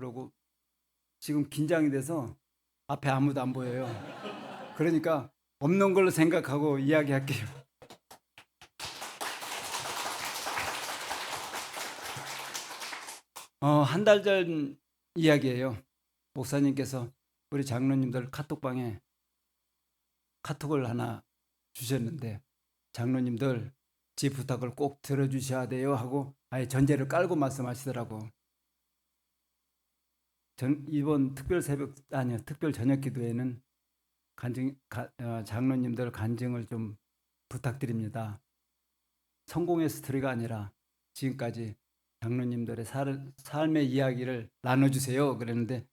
그러고 지금 긴장이 돼서 앞에 아무도 안 보여요. 그러니까 없는 걸로 생각하고 이야기할게요. 한 달 전 이야기예요. 목사님께서 우리 장로님들 카톡방에 카톡을 하나 주셨는데, 장로님들 제 부탁을 꼭 들어주셔야 돼요 하고 아예 전제를 깔고 말씀하시더라고. 이번 특별 저녁 기도에는 장로님들 간증을 좀 부탁드립니다. 성공의 스토리가 아니라 지금까지 장로님들의 삶의 이야기를 나눠주세요 그랬는데,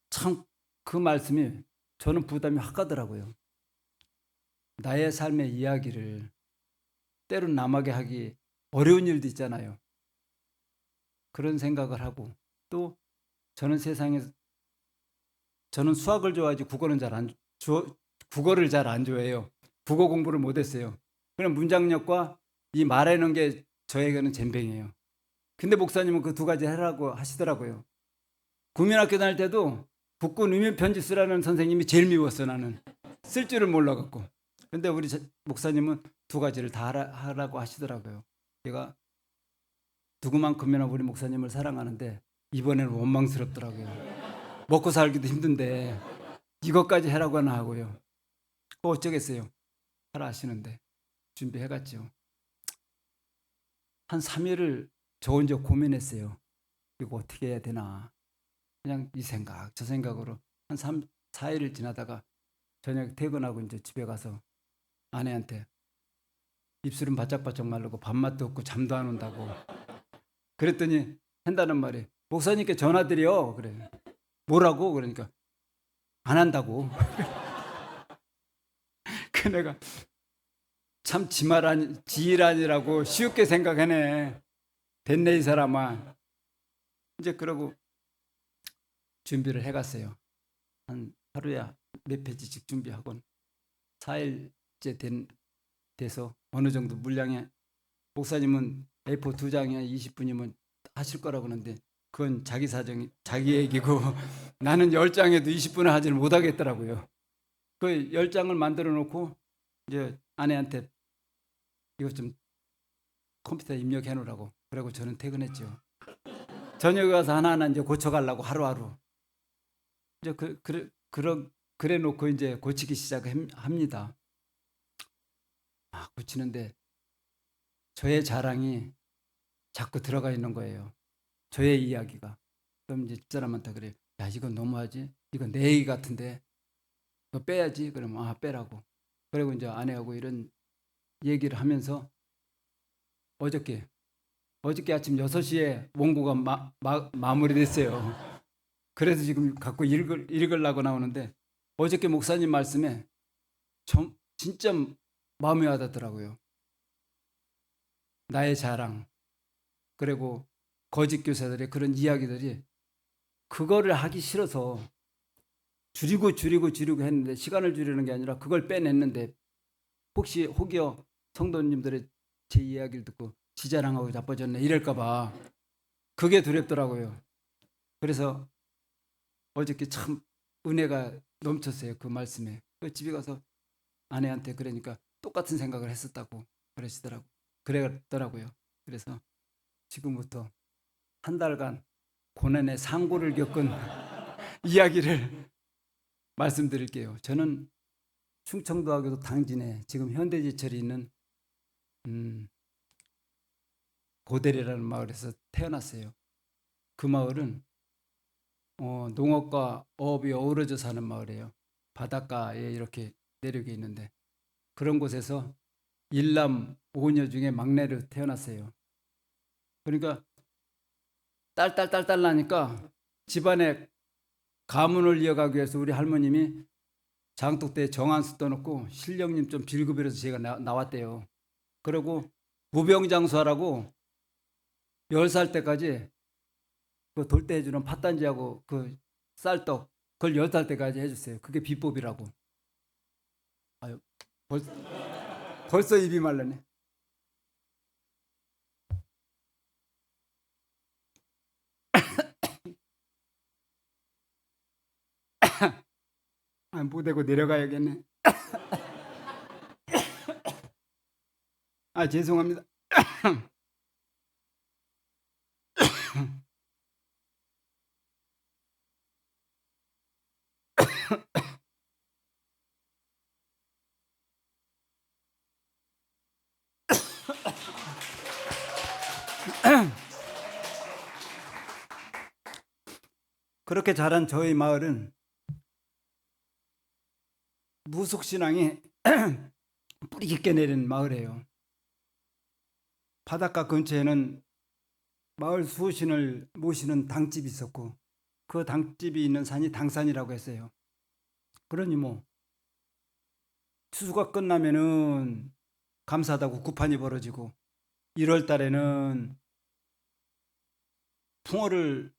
참 그 말씀이 저는 부담이 확 가더라고요. 나의 삶의 이야기를 때론 남에게 하기 어려운 일도 있잖아요. 그런 생각을 하고, 또 저는 저는 수학을 좋아하지 국어를 잘 안 좋아해요. 국어 공부를 못했어요. 그럼 문장력과 이 말하는 게 저에게는 젬병이에요. 근데 목사님은 그 두 가지 하라고 하시더라고요. 국민학교 다닐 때도 국군 의미 편지 쓰라는 선생님이 제일 미웠어. 나는 쓸 줄을 몰라갖고. 근데 우리 목사님은 두 가지를 다 하라고 하시더라고요. 제가 누구만큼이나 우리 목사님을 사랑하는데 이번에는 원망스럽더라고요. 먹고 살기도 힘든데 이것까지 해라고 하나 하고요. 어쩌겠어요. 하라 하시는데 준비해갔죠. 한 3일을 저 혼자 고민했어요. 이거 어떻게 해야 되나. 그냥 이 생각 저 생각으로 한 4일을 지나다가 저녁 퇴근하고 이제 집에 가서 아내한테 입술은 바짝바짝 마르고 밥맛도 없고 잠도 안 온다고 그랬더니 한다는 말이, 목사님께 전화드려. 그래. 뭐라고? 그러니까 안 한다고. 그 내가 참 지일아니라고 쉽게 생각하네. 됐네 이 사람아. 이제 그러고 준비를 해갔어요. 한 하루에 몇 페이지씩 준비하곤 4일째 돼서 어느 정도 물량에, 목사님은 A4 2장에 20분이면 하실 거라고 하는데 그건 자기 사정이 자기 얘기고 나는 10장에도 20분을 하지를 못하겠더라고요. 그 10장을 만들어 놓고 이제 아내한테 이거 좀 컴퓨터에 입력해 놓으라고, 그리고 저는 퇴근했죠. 저녁에 가서 하나하나 이제 고쳐가려고 하루하루 이제 그래 놓고 이제 고치기 시작합니다. 고치는데 저의 자랑이 자꾸 들어가 있는 거예요. 저의 이야기가. 그럼 이제 집사람한테 그래요. 야, 이건 너무하지? 이건 내 얘기 같은데 너 빼야지. 그러면 빼라고. 그리고 이제 아내하고 이런 얘기를 하면서 어저께 아침 6시에 원고가 마무리됐어요. 그래서 지금 갖고 읽으려고 나오는데, 어저께 목사님 말씀에 진짜 마음이 와닿더라고요. 나의 자랑, 그리고 거짓 교사들의 그런 이야기들이 그거를 하기 싫어서 줄이고 했는데, 시간을 줄이는 게 아니라 그걸 빼냈는데, 혹여 성도님들의 제 이야기를 듣고 지자랑하고 자빠졌네 이럴까봐 그게 두렵더라고요. 그래서 어저께 참 은혜가 넘쳤어요. 그 말씀에. 집에 가서 아내한테 그러니까 똑같은 생각을 했었다고 그랬더라고요. 그래서 지금부터 한 달간 고난의 상고를 겪은 이야기를 말씀드릴게요. 저는 충청도하고도 당진에 지금 현대제철이 있는 고대리라는 마을에서 태어났어요. 그 마을은 농업과 어업이 어우러져 사는 마을이에요. 바닷가에 이렇게 내륙에 있는데, 그런 곳에서 일남 5녀 중에 막내로 태어났어요. 그러니까 딸 나니까 집안에 가문을 이어가기 위해서 우리 할머님이 장독대에 정한수 떠놓고 신령님 좀 빌급이라서 제가 나왔대요. 그리고 무병장수하라고 10살 때까지 그 돌 때 해주는 팥단지하고 그 쌀떡 그걸 10살 때까지 해줬어요. 그게 비법이라고. 아유, 벌써 입이 말라네. 못 되고 내려가야겠네. 죄송합니다. 그렇게 자란 저희 마을은 무속신앙이 뿌리 깊게 내린 마을이에요. 바닷가 근처에는 마을 수호신을 모시는 당집이 있었고, 그 당집이 있는 산이 당산이라고 했어요. 그러니 추수가 끝나면은 감사하다고 구판이 벌어지고, 1월 달에는 풍어를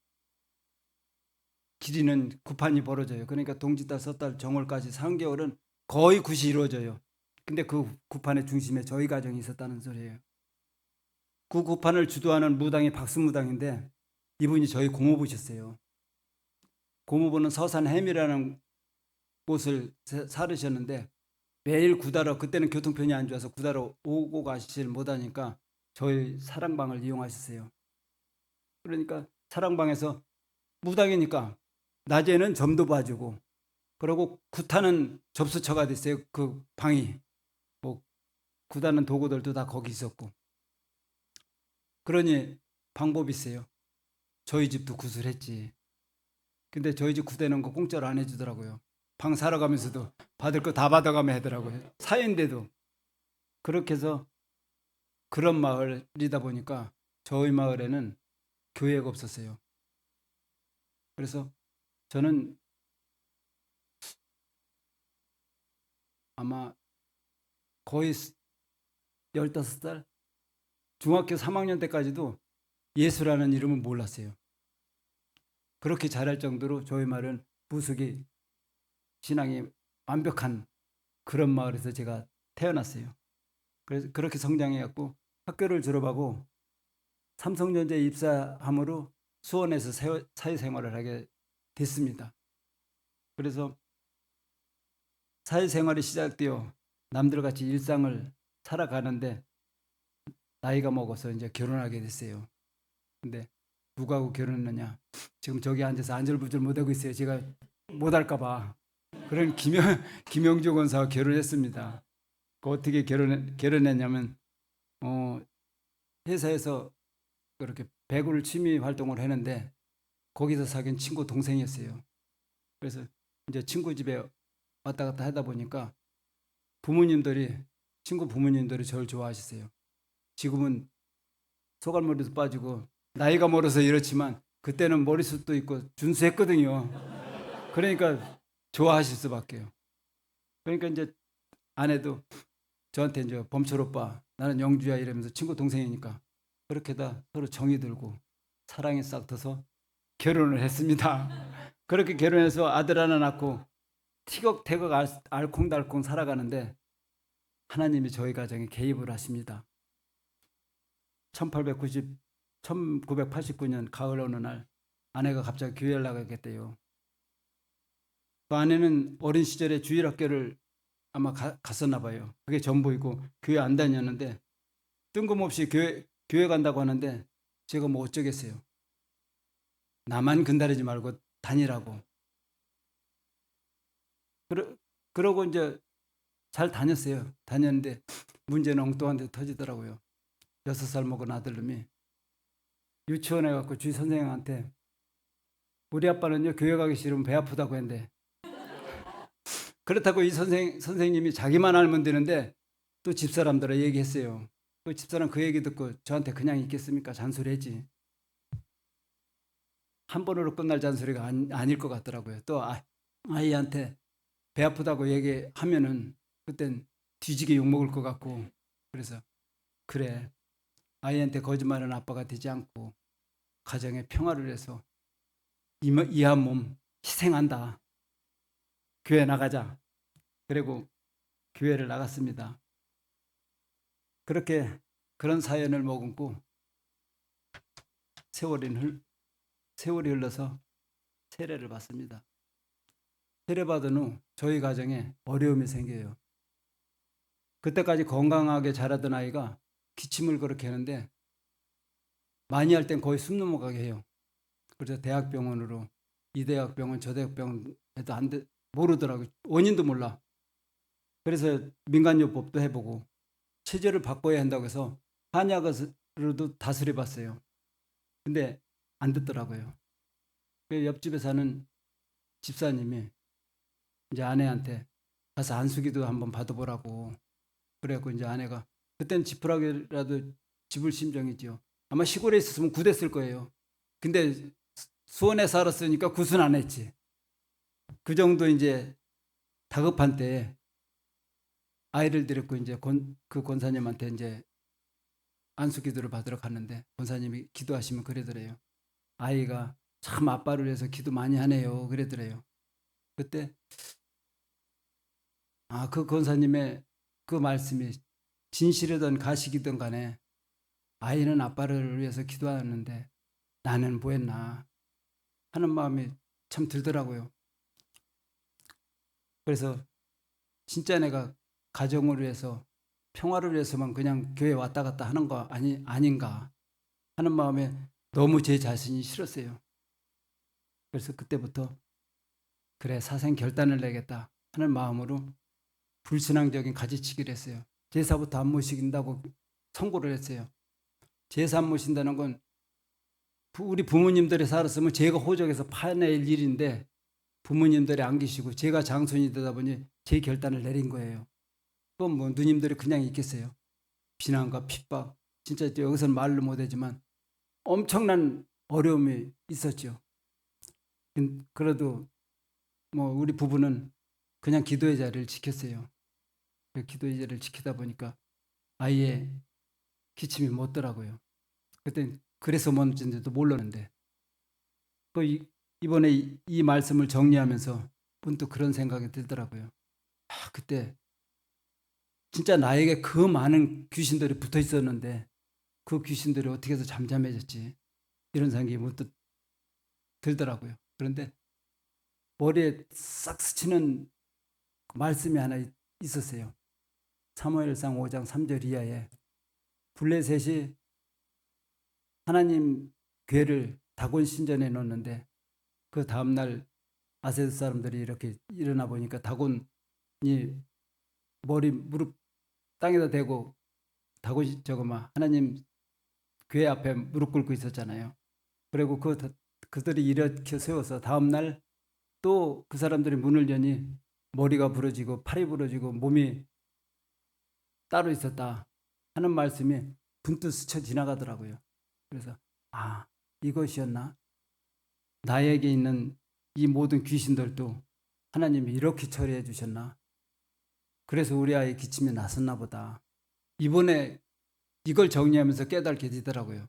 기리는 구판이 벌어져요. 그러니까 동짓달, 섣달, 정월까지 3개월은 거의 굿이 이루어져요. 근데 그 구판의 중심에 저희 가정이 있었다는 소리예요. 그 구판을 주도하는 무당이 박수무당인데, 이분이 저희 고모부셨어요. 고모부는 서산 해미라는 곳을 살으셨는데, 매일 구다로, 그때는 교통편이 안 좋아서 구다로 오고 가시질 못하니까 저희 사랑방을 이용하셨어요. 그러니까 사랑방에서 무당이니까 낮에는 점도 봐주고, 그리고 굿하는 접수처가 됐어요. 그 방이 굿하는 도구들도 다 거기 있었고. 그러니 방법이 있어요. 저희 집도 굿을 했지. 근데 저희 집 굿하는 거 공짜로 안 해주더라고요. 방 사러 가면서도 받을 거 다 받아가며 하더라고요. 사인데도. 그렇게 해서 그런 마을이다 보니까 저희 마을에는 교회가 없었어요. 그래서 저는 아마 거의 15살? 중학교 3학년 때까지도 예수라는 이름은 몰랐어요. 그렇게 잘할 정도로 저희 마을은 무속이 신앙이 완벽한 그런 마을에서 제가 태어났어요. 그래서 그렇게 성장해갖고 학교를 졸업하고 삼성전자에 입사함으로 수원에서 사회생활을 하게 됐습니다. 그래서 사회생활이 시작되어 남들같이 일상을 살아가는데 나이가 먹어서 이제 결혼하게 됐어요. 근데 누구하고 결혼했느냐? 지금 저기 앉아서 안절부절 못하고 있어요. 제가 못할까봐. 그런 김영주 권사와 결혼했습니다. 어떻게 결혼했냐면 회사에서 그렇게 배구를 취미 활동을 했는데 거기서 사귄 친구 동생이었어요. 그래서 이제 친구 집에 왔다 갔다 하다 보니까 친구 부모님들이 저를 좋아하셨어요. 지금은 소갈머리도 빠지고 나이가 멀어서 이렇지만 그때는 머리숱도 있고 준수했거든요. 그러니까 좋아하실 수밖에요. 그러니까 이제 아내도 저한테 이제 범철 오빠 나는 영주야 이러면서 친구 동생이니까 그렇게 다 서로 정이 들고 사랑이 싹 터서 결혼을 했습니다. 그렇게 결혼해서 아들 하나 낳고 티격태격 알콩달콩 살아가는데 하나님이 저희 가정에 개입을 하십니다. 1989년 가을 어느 날 아내가 갑자기 교회를 나가겠대요. 그 아내는 어린 시절에 주일학교를 아마 갔었나 봐요. 그게 전부이고 교회 안 다녔는데 뜬금없이 교회 간다고 하는데 제가 뭐 어쩌겠어요. 나만 근다리지 말고 다니라고. 그러고 이제 잘 다녔어요. 다녔는데 문제는 엉뚱한 데 터지더라고요. 6살 먹은 아들놈이 유치원에 가고 주위 선생님한테 우리 아빠는요 교회 가기 싫으면 배 아프다고 했는데 그렇다고 이 선생님이 자기만 알면 되는데 또 집사람들을 얘기했어요. 또 집사람 그 얘기 듣고 저한테 그냥 있겠습니까? 잔소리했지. 한 번으로 끝날 잔소리가 아닐 것 같더라고요. 또 아이한테 배 아프다고 얘기하면은 그땐 뒤지게 욕먹을 것 같고 그래서 그래 아이한테 거짓말하는 아빠가 되지 않고 가정에 평화를 위해서 이 한 몸 희생한다. 교회 나가자. 그리고 교회를 나갔습니다. 그렇게 그런 사연을 머금고 세월이 흘러서 세례를 받습니다. 세례받은 후 저희 가정에 어려움이 생겨요. 그때까지 건강하게 자라던 아이가 기침을 그렇게 하는데 많이 할 땐 거의 숨 넘어가게 해요. 그래서 대학병원으로 이 대학병원 저 대학병원 해도 안 돼, 모르더라고요. 원인도 몰라. 그래서 민간요법도 해보고 체질을 바꿔야 한다고 해서 한약으로도 다스려 봤어요. 근데 안 듣더라고요. 그 옆집에 사는 집사님이 이제 아내한테 가서 안수기도 한번 받아보라고 그래갖고 이제 아내가 그때는 지푸라기라도 집을 심정이죠. 아마 시골에 있었으면 굿했을 거예요. 근데 수원에 살았으니까 굿은 안 했지. 그 정도 이제 다급한 때에 아이를 데리고 이제 그 권사님한테 이제 안수 기도를 받으러 갔는데 권사님이 기도하시면 그러더래요. 아이가 참 아빠를 위해서 기도 많이 하네요. 그러더래요. 그때 그 권사님의 그 말씀이 진실이든 가식이든 간에 아이는 아빠를 위해서 기도하는데 나는 뭐 했나 하는 마음이 참 들더라고요. 그래서 진짜 내가 가정을 위해서 평화를 위해서만 그냥 교회 왔다 갔다 하는 거 아닌가 하는 마음에 너무 제 자신이 싫었어요. 그래서 그때부터 그래 사생 결단을 내겠다 하는 마음으로 불신앙적인 가지치기를 했어요. 제사부터 안 모신다고 선고를 했어요. 제사 안 모신다는 건 우리 부모님들이 살았으면 제가 호적에서 파낼 일인데 부모님들이 안 계시고 제가 장손이 되다 보니 제 결단을 내린 거예요. 그건 뭐 누님들이 그냥 있겠어요. 비난과 핍박 진짜 여기서는 말로 못하지만 엄청난 어려움이 있었죠. 그래도 뭐 우리 부부는 그냥 기도의 자리를 지켰어요. 그 기도의 자리를 지키다 보니까 아이의 기침이 멎더라고요. 그때 그래서 뭔지도 몰랐는데 또 이번에 이 말씀을 정리하면서 문득 그런 생각이 들더라고요. 그때 진짜 나에게 그 많은 귀신들이 붙어 있었는데 그 귀신들이 어떻게 해서 잠잠해졌지 이런 생각이 문득 들더라고요. 그런데 머리에 싹 스치는 말씀이 하나 있었어요. 사무엘상 5장 3절 이하에 블레셋이 하나님 괴를 다곤 신전에 놓는데 그 다음날 아세드 사람들이 이렇게 일어나 보니까 다곤이 머리 무릎 땅에다 대고 다곤이 하나님 괴 앞에 무릎 꿇고 있었잖아요. 그리고 그들이 일으켜 세워서 다음날 또 그 사람들이 문을 여니 머리가 부러지고 팔이 부러지고 몸이 따로 있었다 하는 말씀이 분뜻 스쳐 지나가더라고요. 그래서 이것이었나? 나에게 있는 이 모든 귀신들도 하나님이 이렇게 처리해 주셨나? 그래서 우리 아이 기침이 났었나 보다. 이번에 이걸 정리하면서 깨닫게 되더라고요.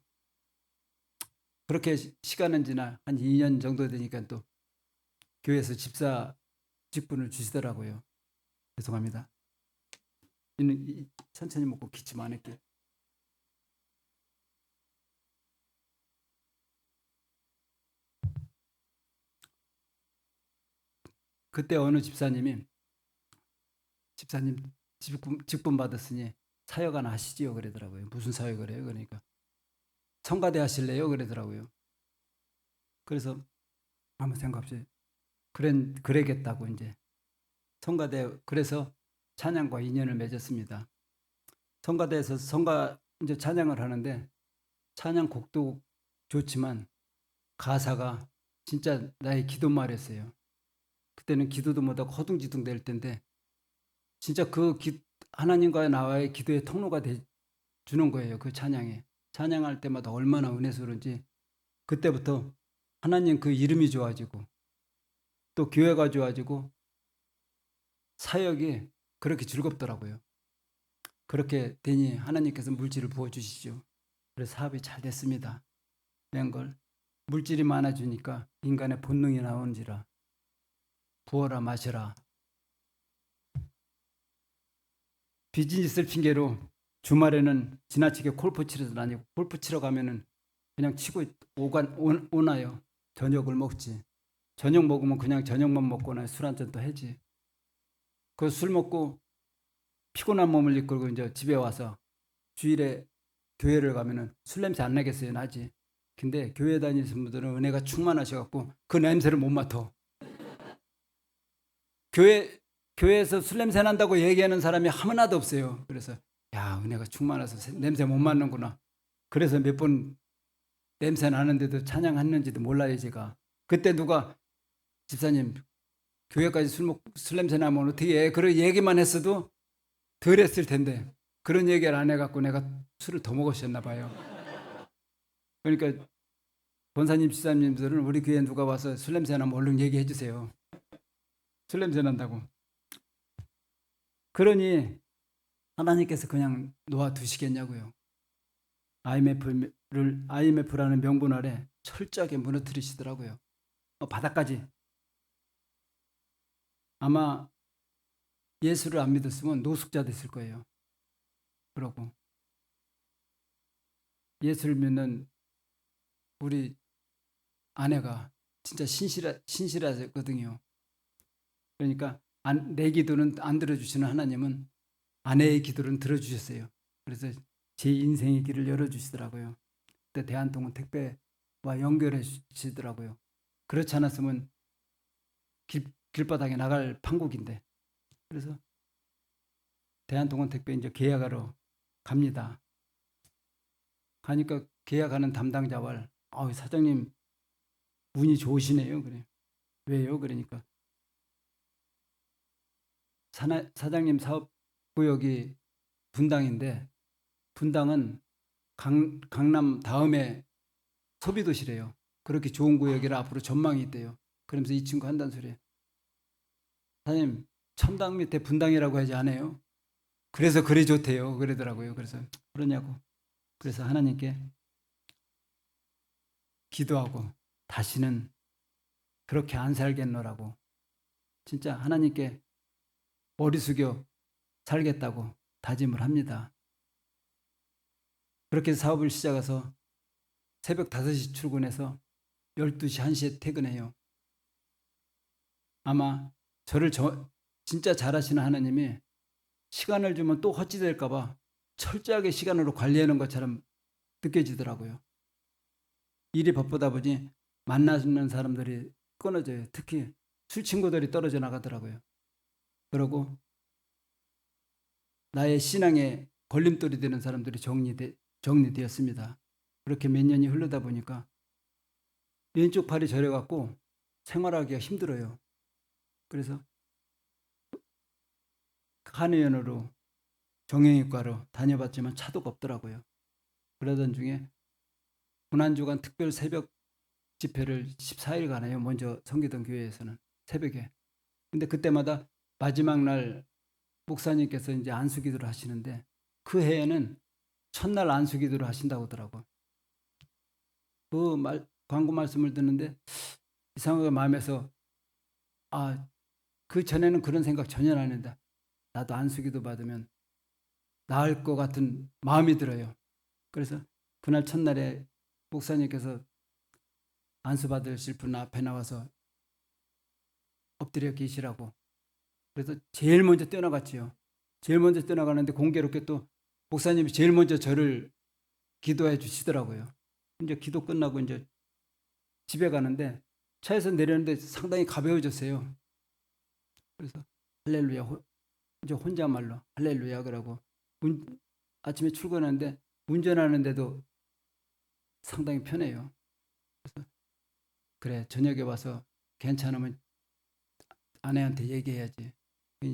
그렇게 시간은 지나 한 2년 정도 되니까 또 교회에서 집사 직분을 주시더라고요. 죄송합니다. 천천히 먹고 기침 안 할게요. 그때 어느 집사님 직분 받았으니 사역 하나 하시지요 그러더라고요. 무슨 사역을 해요? 그러니까 성가대 하실래요? 그러더라고요. 그래서 아무 생각 없이 그래겠다고 이제 성가대 그래서 찬양과 인연을 맺었습니다. 성가대에서 이제 찬양을 하는데 찬양곡도 좋지만 가사가 진짜 나의 기도말이었어요. 그때는 기도도 못하고 허둥지둥 될 텐데 진짜 하나님과 나와의 기도의 통로가 주는 거예요. 그 찬양에. 찬양할 때마다 얼마나 은혜스러운지 그때부터 하나님 그 이름이 좋아지고 또 교회가 좋아지고 사역이 그렇게 즐겁더라고요. 그렇게 되니 하나님께서 물질을 부어주시죠. 그래서 사업이 잘 됐습니다. 웬걸 물질이 많아지니까 인간의 본능이 나오는지라 부어라 마셔라. 비즈니스를 핑계로 주말에는 지나치게 골프 치러 다니고 골프 치러 가면은 그냥 치고 오나요. 저녁을 먹지. 저녁 먹으면 그냥 저녁만 먹거나 술 한 잔 또 해지. 그 술 먹고 피곤한 몸을 이끌고 이제 집에 와서 주일에 교회를 가면은 술 냄새 안 나겠어요? 나지. 근데 교회 다니시는 분들은 은혜가 충만하셔갖고 그 냄새를 못 맡아. 교회에서 술 냄새 난다고 얘기하는 사람이 하나도 없어요. 그래서 야, 은혜가 충만해서 냄새 못 맡는구나. 그래서 몇 번 냄새 나는데도 찬양했는지도 몰라요, 제가. 그때 누가 집사님 교회까지 술 냄새 나면 어떻게 해? 그런 얘기만 했어도 덜 했을 텐데 그런 얘기를 안 해갖고 내가 술을 더 먹으셨나 봐요. 그러니까 권사님, 집사님들은 우리 교회 누가 와서 술 냄새 나면 얼른 얘기해 주세요. 술 냄새 난다고. 그러니 하나님께서 그냥 놓아두시겠냐고요. IMF라는 명분 아래 철저하게 무너뜨리시더라고요. 바닥까지. 아마 예수를 안 믿었으면 노숙자 됐을 거예요. 그러고 예수를 믿는 우리 아내가 진짜 신실하거든요. 그러니까 내 기도는 안 들어주시는 하나님은 아내의 기도는 들어주셨어요. 그래서 제 인생의 길을 열어주시더라고요. 그때 대한통운 택배와 연결해 주시더라고요. 그렇지 않았으면 길바닥에 나갈 판국인데. 그래서 대한통운 택배 이제 계약하러 갑니다. 가니까 계약하는 담당자와 사장님 운이 좋으시네요. 그래. 왜요? 그러니까 사장님 사업구역이 분당인데 분당은 강남 다음에 소비도시래요. 그렇게 좋은 구역이라 앞으로 전망이 있대요. 그러면서 이 친구 한단 소리예요. 사장님 첨당 밑에 분당이라고 하지 않아요? 그래서 그래 좋대요. 그러더라고요. 그래서 그러냐고. 그래서 하나님께 기도하고 다시는 그렇게 안 살겠노라고 진짜 하나님께 머리 숙여 살겠다고 다짐을 합니다. 그렇게 사업을 시작해서 새벽 5시 출근해서 12시, 1시에 퇴근해요. 아마 저를 진짜 잘하시는 하나님이 시간을 주면 또 헛짓될까 봐 철저하게 시간으로 관리하는 것처럼 느껴지더라고요. 일이 바쁘다 보니 만나는 사람들이 끊어져요. 특히 술 친구들이 떨어져 나가더라고요. 그러고 나의 신앙에 걸림돌이 되는 사람들이 정리되었습니다. 그렇게 몇 년이 흐르다 보니까 왼쪽 팔이 저려갖고 생활하기가 힘들어요. 그래서 한의원으로 정형외과로 다녀봤지만 차도가 없더라고요. 그러던 중에 고난주간 특별 새벽 집회를 14일간 해요. 먼저 섬기던 교회에서는 새벽에. 근데 그때마다 마지막 날 목사님께서 이제 안수기도를 하시는데 그 해에는 첫날 안수기도를 하신다고 하더라고요. 광고 말씀을 듣는데 이상하게 마음에서 그 전에는 그런 생각 전혀 안 했는데 나도 안수기도 받으면 나을 것 같은 마음이 들어요. 그래서 그날 첫날에 목사님께서 안수 받으실 분 앞에 나와서 엎드려 계시라고. 그래서 제일 먼저 뛰어나갔지요. 제일 먼저 뛰어나가는데 공교롭게 또 목사님이 제일 먼저 저를 기도해 주시더라고요. 이제 기도 끝나고 이제 집에 가는데 차에서 내렸는데 상당히 가벼워졌어요. 그래서 할렐루야, 이제 혼자말로 할렐루야 그러고 아침에 출근하는데 운전하는데도 상당히 편해요. 그래서 그래 저녁에 와서 괜찮으면 아내한테 얘기해야지.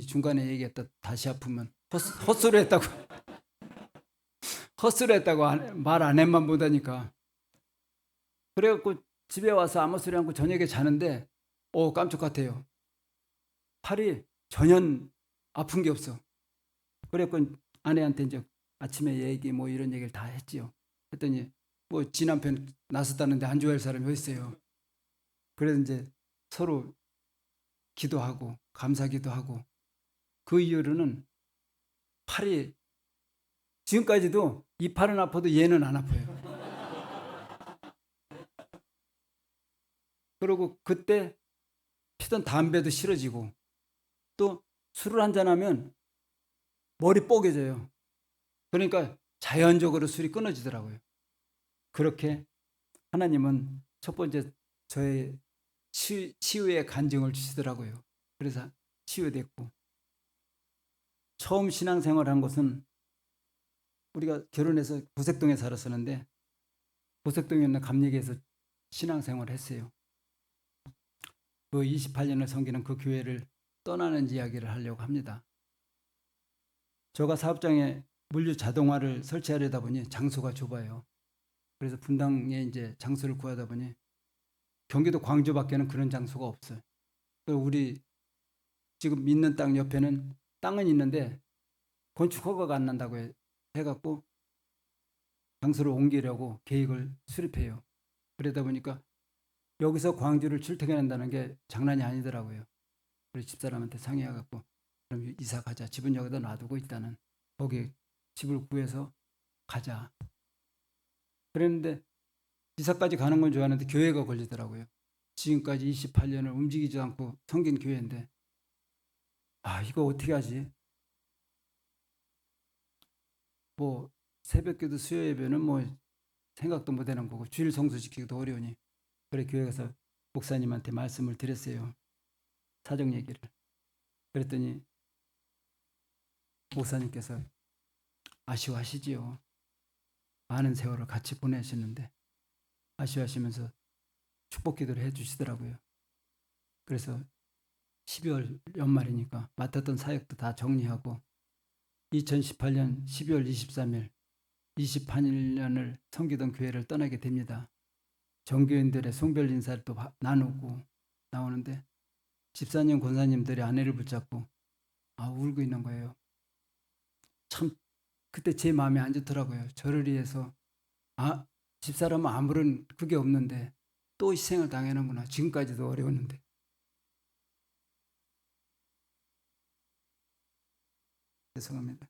중간에 얘기했다 다시 아프면 헛소리 했다고 헛소리 했다고 말 안 했만 못하니까. 그래갖고 집에 와서 아무 소리 않고 저녁에 자는데 깜짝 같아요. 팔이 전혀 아픈 게 없어. 그래갖고 아내한테 이제 아침에 얘기 뭐 이런 얘기를 다 했지요. 했더니 뭐 지 남편 나섰다는데 안 좋아할 사람이 어디 있어요. 그래서 이제 서로 기도하고 감사기도 하고 그 이후로는 팔이 지금까지도 이 팔은 아파도 얘는 안 아파요. 그리고 그때 피던 담배도 싫어지고 또 술을 한잔하면 머리 뽀개져요. 그러니까 자연적으로 술이 끊어지더라고요. 그렇게 하나님은 첫 번째 저의 치유의 간증을 주시더라고요. 그래서 치유됐고, 처음 신앙생활 한 것은 우리가 결혼해서 고색동에 살았었는데 고색동에 있는 감리교에서 신앙생활을 했어요. 그 28년을 섬기는 그 교회를 떠나는 이야기를 하려고 합니다. 저가 사업장에 물류 자동화를 설치하려다 보니 장소가 좁아요. 그래서 분당에 이제 장소를 구하다 보니 경기도 광주밖에는 그런 장소가 없어요. 우리 지금 있는 땅 옆에는 땅은 있는데 건축 허가가 안 난다고 해갖고 장소를 옮기려고 계획을 수립해요. 그러다 보니까 여기서 광주를 출퇴근한다는 게 장난이 아니더라고요. 그래서 집사람한테 상의해갖고 그럼 이사 가자. 집은 여기다 놔두고 일단은 거기 집을 구해서 가자. 그랬는데 이사까지 가는 건 좋아하는데 교회가 걸리더라고요. 지금까지 28년을 움직이지 않고 섬긴 교회인데 이거 어떻게 하지? 뭐 새벽기도 수요 예배는 뭐 생각도 못 하는 거고 주일 성수 지키기도 어려우니 그래 교회 가서 목사님한테 말씀을 드렸어요. 사정 얘기를. 그랬더니 목사님께서 아쉬워하시지요. 많은 세월을 같이 보내셨는데 아쉬워하시면서 축복 기도를 해주시더라고요. 그래서 12월 연말이니까 맡았던 사역도 다 정리하고 2018년 12월 23일 28년을 섬기던 교회를 떠나게 됩니다. 정교인들의 송별 인사를 또 나누고 나오는데 집사님 권사님들이 아내를 붙잡고 울고 있는 거예요. 참 그때 제 마음이 안 좋더라고요. 저를 위해서 집사람은 아무런 그게 없는데 또 희생을 당하는구나. 지금까지도 어려웠는데. 죄송합니다.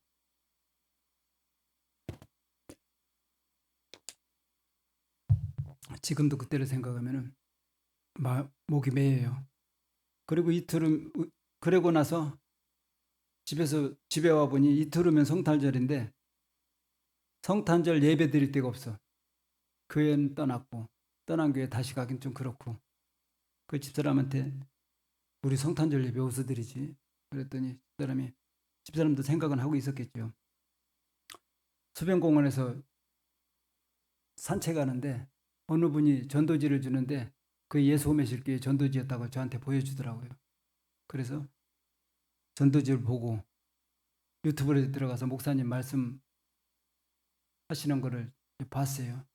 지금도 그때를 생각하면 목이 메여요. 그리고 이틀은 그러고 나서 집에 와 보니 이틀 후면 성탄절인데 성탄절 예배 드릴 데가 없어. 교회는 떠났고 떠난 교회 다시 가긴 좀 그렇고 그 집사람한테 우리 성탄절 예배 어디서 드리지? 그랬더니 집사람도 생각은 하고 있었겠죠. 수변공원에서 산책하는데 어느 분이 전도지를 주는데 그 예수 오메실교회 전도지였다고 저한테 보여주더라고요. 그래서 전도지를 보고 유튜브에 들어가서 목사님 말씀 하시는 거를 봤어요.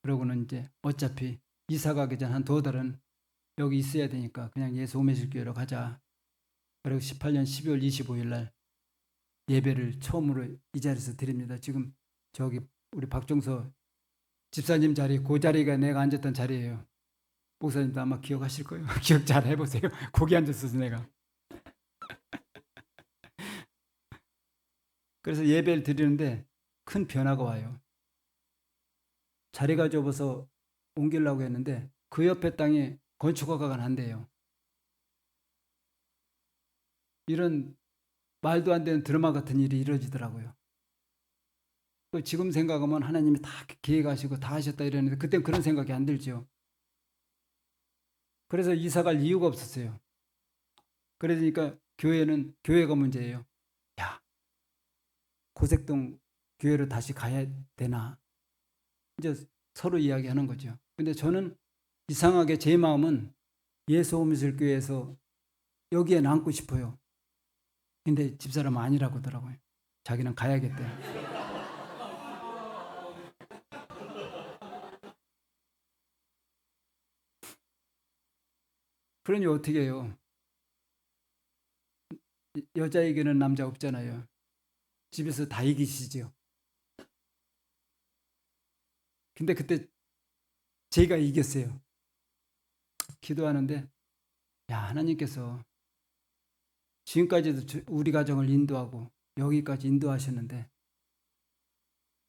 그러고는 이제 어차피 이사 가기 전 한 2달은 여기 있어야 되니까 그냥 예수 오메실교회로 가자. 그리고 18년 12월 25일 날 예배를 처음으로 이 자리에서 드립니다. 지금 저기 우리 박종서 집사님 자리, 그 자리가 내가 앉았던 자리예요. 목사님도 아마 기억하실 거예요. 기억 잘 해보세요. 거기 앉았어서 내가. 그래서 예배를 드리는데 큰 변화가 와요. 자리가 좁아서 옮기려고 했는데 그 옆에 땅에 건축허가가 난대요. 이런 말도 안 되는 드라마 같은 일이 이루어지더라고요. 지금 생각하면 하나님이 다 계획하시고 다 하셨다 이러는데 그땐 그런 생각이 안 들죠. 그래서 이사 갈 이유가 없었어요. 그러니까 교회가 문제예요. 야, 고색동 교회로 다시 가야 되나? 이제 서로 이야기하는 거죠. 근데 저는 이상하게 제 마음은 예수 오미술교회에서 여기에 남고 싶어요. 근데 집사람은 아니라고 하더라고요. 자기는 가야겠대. 그러니 어떻게 해요? 여자 이기는 남자 없잖아요. 집에서 다 이기시죠. 근데 그때 제가 이겼어요. 기도하는데 하나님께서 지금까지도 우리 가정을 인도하고 여기까지 인도하셨는데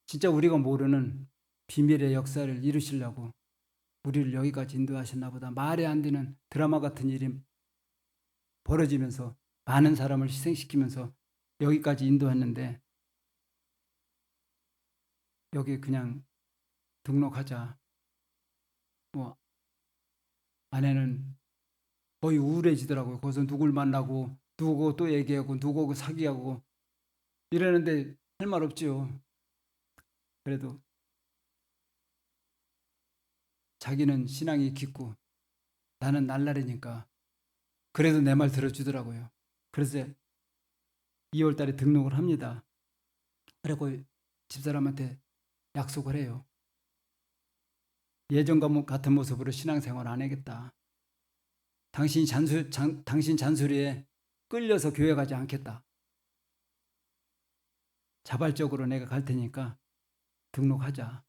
진짜 우리가 모르는 비밀의 역사를 이루시려고 우리를 여기까지 인도하셨나 보다. 말이 안 되는 드라마 같은 일이 벌어지면서 많은 사람을 희생시키면서 여기까지 인도했는데 여기 그냥 등록하자. 뭐 아내는 거의 우울해지더라고요. 거기서 누굴 만나고 누구 또 얘기하고 누구 사귀하고 이러는데 할 말 없지요. 그래도 자기는 신앙이 깊고 나는 날라리니까 그래도 내 말 들어주더라고요. 그래서 2월 달에 등록을 합니다. 그리고 집사람한테 약속을 해요. 예전과 같은 모습으로 신앙생활 안 하겠다. 당신 잔소리에 끌려서 교회 가지 않겠다. 자발적으로 내가 갈 테니까 등록하자.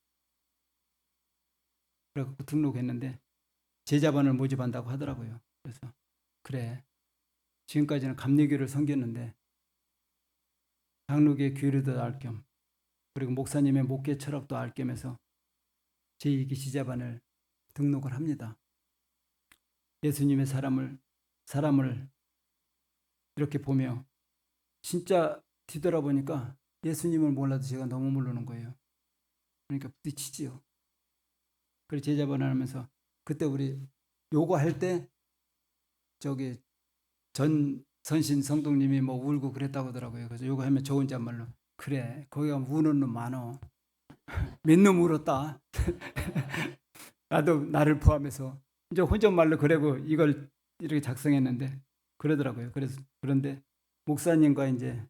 그래서 등록했는데 제자반을 모집한다고 하더라고요. 그래서 그래. 지금까지는 감리교를 섬겼는데 장로교의 교리도 알 겸 그리고 목사님의 목회 철학도 알 겸해서 제2기 지자반을 등록을 합니다. 예수님의 사람을 이렇게 보며 진짜 뒤돌아보니까 예수님을 몰라도 제가 너무 모르는 거예요. 그러니까 부딪히지요. 그래서 제자반을 하면서 그때 우리 요거할 때 저기 전 선신 성도님이 뭐 울고 그랬다고 하더라고요. 그래서 요거 하면 저 혼잣말로 그래 거기가 우는 놈 많어. 몇 놈 울었다. 나도 나를 포함해서 이제 혼잣말로 그래고 이걸 이렇게 작성했는데 그러더라고요. 그래서 그런데 목사님과 이제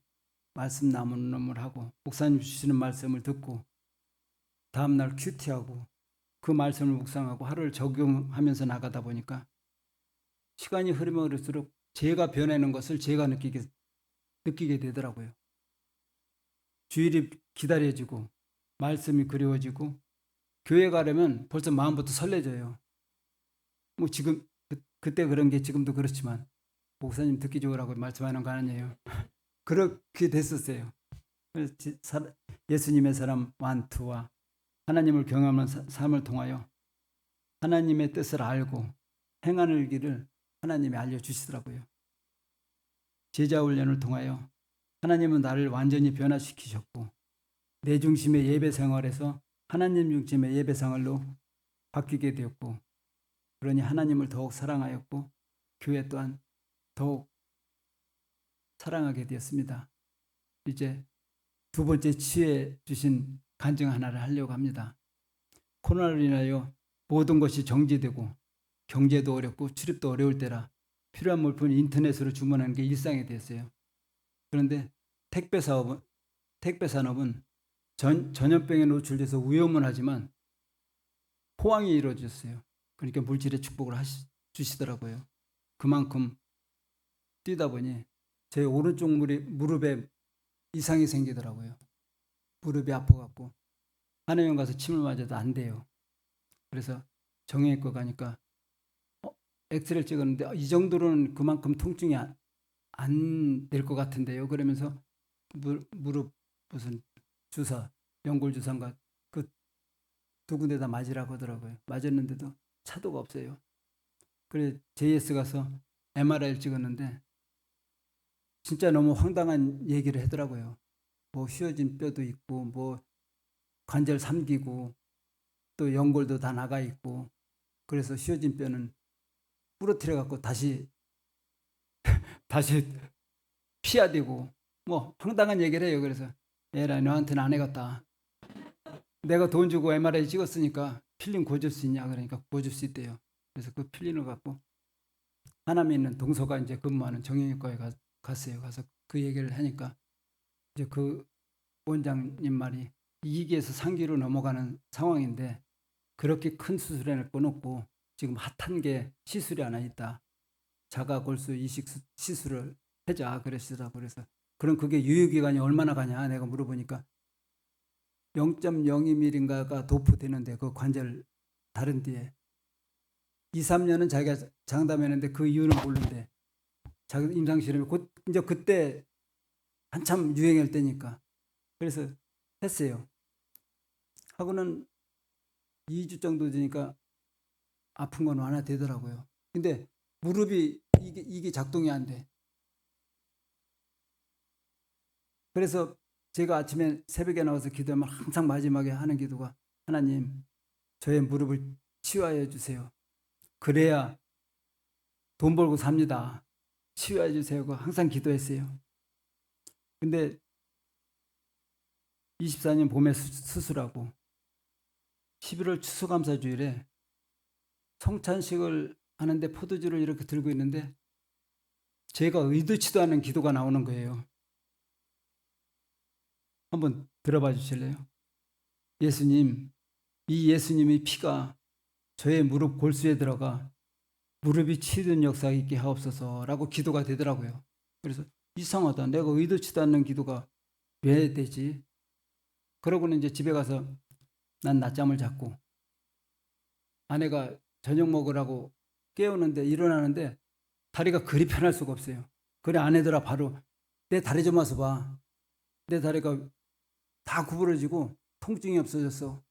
말씀 나눔을 하고 목사님 주시는 말씀을 듣고 다음날 큐티하고 그 말씀을 묵상하고 하루를 적용하면서 나가다 보니까 시간이 흐르면 흐를수록 제가 변하는 것을 제가 느끼게 되더라고요. 주일이 기다려지고 말씀이 그리워지고 교회 가려면 벌써 마음부터 설레져요. 뭐 지금 그때 그런 게 지금도 그렇지만 목사님 듣기 좋으라고 말씀하는 거 아니에요. 그렇게 됐었어요. 그래서 예수님의 사람 완투와 하나님을 경험하는 삶을 통하여 하나님의 뜻을 알고 행하는 길을 하나님이 알려주시더라고요. 제자 훈련을 통하여 하나님은 나를 완전히 변화시키셨고 내 중심의 예배 생활에서 하나님 중심의 예배 생활로 바뀌게 되었고 그러니 하나님을 더욱 사랑하였고 교회 또한 더욱 사랑하게 되었습니다. 이제 두 번째 취해 주신 간증 하나를 하려고 합니다. 코로나로 인하여 모든 것이 정지되고 경제도 어렵고 출입도 어려울 때라 필요한 물품을 인터넷으로 주문하는 게 일상이 됐어요. 그런데 택배 산업은 전염병에 노출돼서 위험은 하지만 포항이 이루어졌어요. 그러니까 물질의 축복을 주시더라고요. 그만큼 뛰다 보니 제 오른쪽 무릎에 이상이 생기더라고요. 무릎이 아파갖고 한의원 가서 침을 맞아도 안 돼요. 그래서 정형외과 가니까 엑스레이를 찍었는데 이 정도로는 그만큼 통증이 안 될 것 같은데요. 그러면서 무릎 무슨 주사, 연골 주사인가 그 두 군데다 맞으라고 하더라고요. 맞았는데도 차도가 없어요. 그래 JS 가서 MRI를 찍었는데 진짜 너무 황당한 얘기를 하더라고요. 뭐 휘어진 뼈도 있고 뭐 관절 삼기고 또 연골도 다 나가 있고 그래서 휘어진 뼈는 부러뜨려 갖고 다시 피야 되고 뭐 황당한 얘기를 해요. 그래서 에라 너한테는 안 해갔다. 내가 돈 주고 MRI 찍었으니까 필름 고줄 수 있냐 그러니까 고줄 수 있대요. 그래서 그 필름을 갖고 하남에 있는 동서가 이제 근무하는 정형외과에 갔어요. 가서 그 얘기를 하니까 이제 그 원장님 말이 2기에서 3기로 넘어가는 상황인데 그렇게 큰 수술해낼 건 없고 지금 핫한 게 시술이 하나 있다. 자가골수 이식 시술을 하자 그러시더라고. 그래서 그럼 그게 유효기간이 얼마나 가냐 내가 물어보니까 0.02mm인가가 도포되는데 그 관절 다른 데에 2, 3년은 자기가 장담했는데 그 이유는 모르는데 자기 임상실험이 이제 그때 한참 유행할 때니까 그래서 했어요. 하고는 2주 정도 되니까 아픈 건 완화되더라고요. 근데 무릎이 이게 작동이 안 돼. 그래서 제가 아침에 새벽에 나와서 기도하면 항상 마지막에 하는 기도가 하나님 저의 무릎을 치유하여 주세요. 그래야 돈 벌고 삽니다. 치유해 주세요. 항상 기도했어요. 근데 24년 봄에 수술하고 11월 추수감사주일에 성찬식을 하는데 포도주를 이렇게 들고 있는데 제가 의도치도 않은 기도가 나오는 거예요. 한번 들어봐 주실래요? 예수님, 이 예수님의 피가 저의 무릎 골수에 들어가 무릎이 치유된 역사가 있게 하옵소서라고 기도가 되더라고요. 그래서 이상하다. 내가 의도치도 않는 기도가 왜 되지? 그러고는 이제 집에 가서 난 낮잠을 잤고 아내가 저녁 먹으라고 깨우는데 일어나는데 다리가 그리 편할 수가 없어요. 그래 아내들아 바로 내 다리 좀 와서 봐. 내 다리가 다 구부러지고 통증이 없어졌어.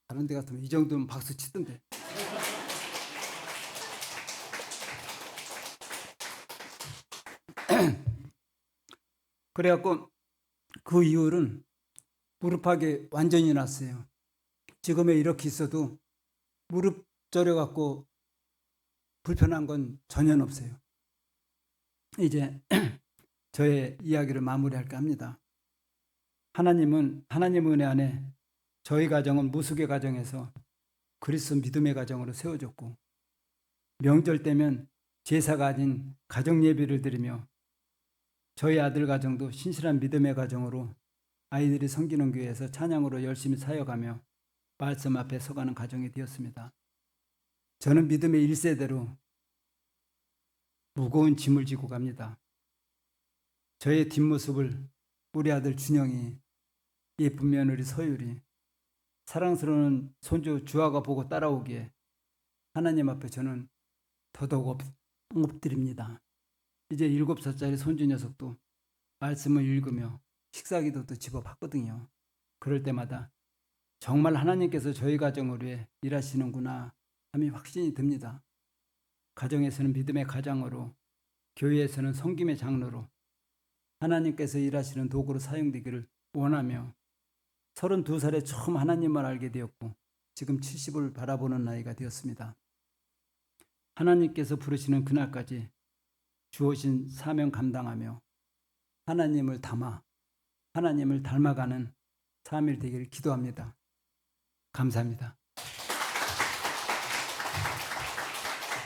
다른 데 같으면 이 정도면 박수 치던데. 그래갖고 그 이후로는 무릎팍이 완전히 났어요. 지금에 이렇게 있어도 무릎 저려갖고 불편한 건 전혀 없어요. 이제 저의 이야기를 마무리할까 합니다. 하나님은 하나님 은혜 안에 저희 가정은 무속의 가정에서 그리스도 믿음의 가정으로 세워졌고 명절 때면 제사가 아닌 가정 예배를 드리며 저희 아들 가정도 신실한 믿음의 가정으로 아이들이 섬기는 교회에서 찬양으로 열심히 사역하며 말씀 앞에 서가는 가정이 되었습니다. 저는 믿음의 1세대로 무거운 짐을 지고 갑니다. 저의 뒷모습을 우리 아들 준영이, 예쁜 며느리 서율이, 사랑스러운 손주 주아가 보고 따라오기에 하나님 앞에 저는 더더욱 엎드립니다. 이제 7살짜리 손주 녀석도 말씀을 읽으며 식사기도도 집어봤거든요. 그럴 때마다 정말 하나님께서 저희 가정을 위해 일하시는구나 함이 확신이 듭니다. 가정에서는 믿음의 가장으로, 교회에서는 섬김의 장로로 하나님께서 일하시는 도구로 사용되기를 원하며 32살에 처음 하나님을 알게 되었고 지금 70을 바라보는 나이가 되었습니다. 하나님께서 부르시는 그날까지 주어진 사명 감당하며 하나님을 닮아가는 삶이 되기를 기도합니다. 감사합니다.